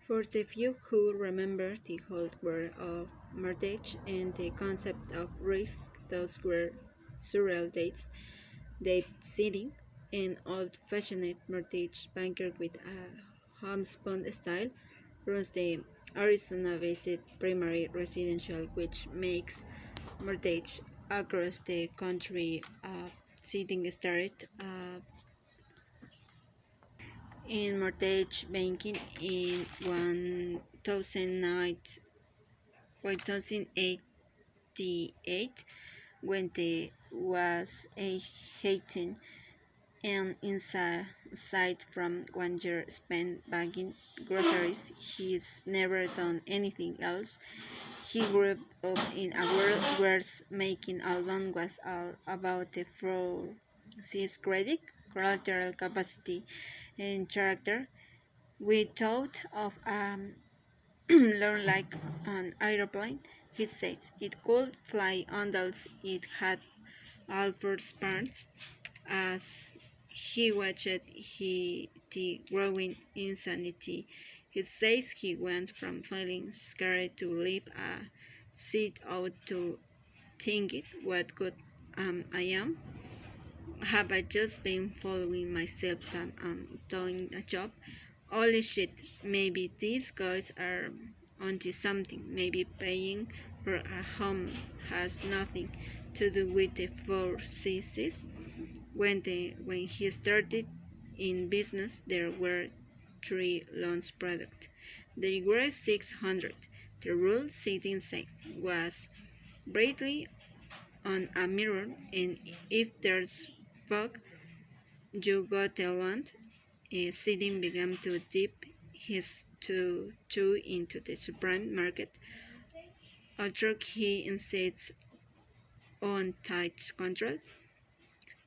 For the few who remember the old world of mortgage and the concept of risk, those were surreal days. Dave sitting, an old-fashioned mortgage banker with a homespun style, runs the Arizona-based primary residential, which makes mortgage across the country. Sitting started in mortgage banking in 1088 when there was a hating and aside from 1 year spent bagging groceries, he's never done anything else. He grew up in a world where making a loan was all about the fraud, his credit, collateral capacity, and character. We thought of learn like an aeroplane. He says it could fly unless it had all four parts. As he watched the growing insanity, he says he went from feeling scared to leave a seat out to thinking, what good I am? Have I just been following myself that I'm doing a job? Holy shit, maybe these guys are onto something. Maybe paying for a home has nothing to do with the four C's. When he started in business, there were three loans products. They were 600. The rule sitting sex was brightly on a mirror, and if there's fog, you got a loan. Sitting began to dip his toe into the supreme market, although he insists on tight control.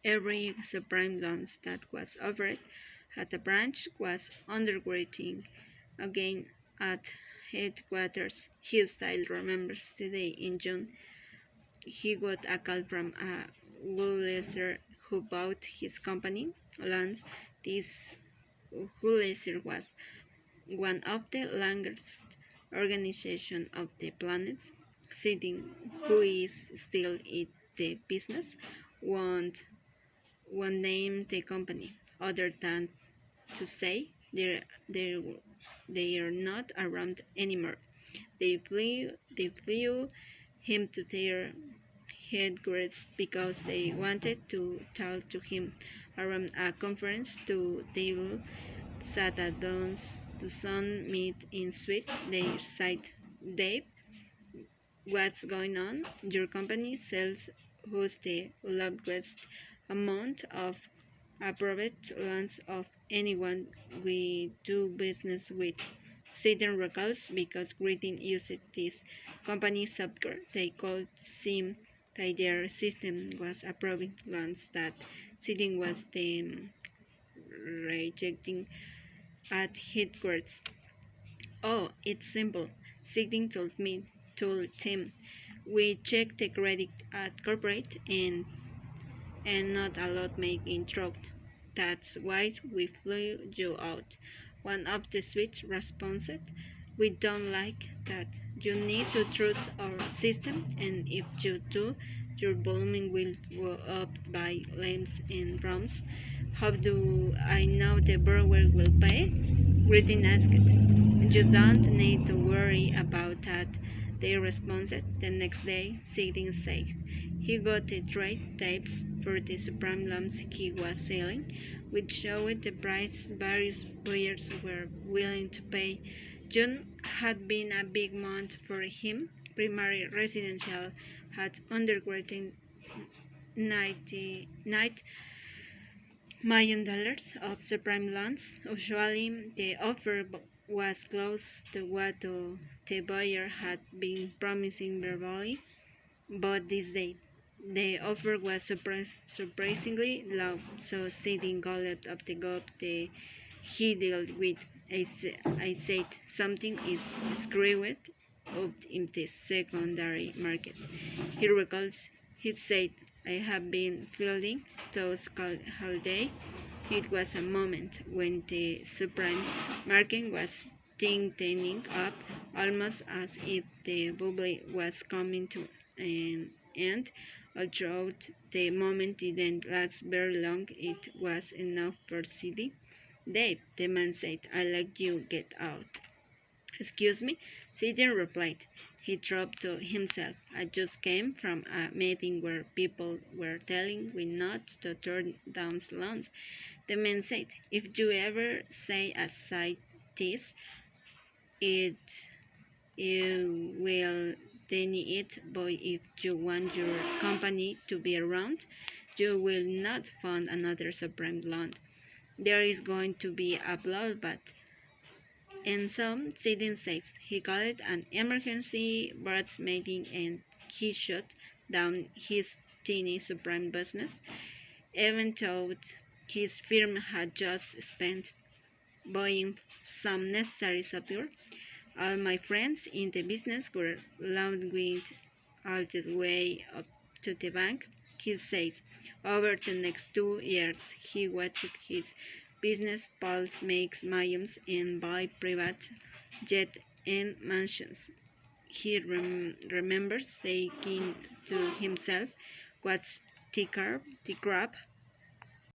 Every supreme loan that was offered at the branch was underwriting again at headquarters. He still remembers today in June. He got a call from a Wurlitzer who bought his company loans. This Wurlitzer was one of the largest organizations of the planet. Sitting, who is still in the business, won't name the company other than to say they're, they are not around anymore. They flew him to their headquarters because they wanted to talk to him around a conference to table sat at the sun meet in suites. They said, Dave, what's going on? Your company sells who's the lowest amount of approved loans of anyone we do business with. Satan recalls because Greeting used this company software. They called SIM that their system was approving loans that Sitting was then rejecting at headquarters. Oh, it's simple. Sitting told him, we check the credit at corporate and not a lot make introvert. That's why we flew you out. One of the sweet responded, we don't like that. You need to trust our system, and if you do, your volume will go up by leaps and rounds. How do I know the borrower will pay? Greeting asked. You don't need to worry about that, they responded. The next day, Siding said he got the trade tapes for the supreme loans he was selling, which showed the price various buyers were willing to pay. June had been a big month for him. Primary residential had underwritten 99 million dollars of subprime loans. Usually, the offer was close to what the buyer had been promising verbally, but this day, the offer was surprisingly low. So, sitting called up the gov he dealt with, I said something is screwed up in the secondary market. He recalls he said, I have been fielding those calls all day. It was a moment when the subprime market was tightening up, almost as if the bubble was coming to an end. Although the moment didn't last very long, it was enough for Sidney. Dave, the man said, I like you, get out. Excuse me? Sidney replied. He dropped to himself. I just came from a meeting where people were telling me not to turn down loans. The man said, if you ever say a side this, it you will deny it, but if you want your company to be around, you will not fund another supreme loan. There is going to be a bloodbath. And so, Sidney says he called it an emergency board meeting and he shut down his teeny supreme business, even though his firm had just spent buying some necessary software. All my friends in the business were languid all the way up to the bank. He says over the next 2 years he watched his business pals make millions and buy private jets and mansions. He remembers thinking to himself, what's the crap?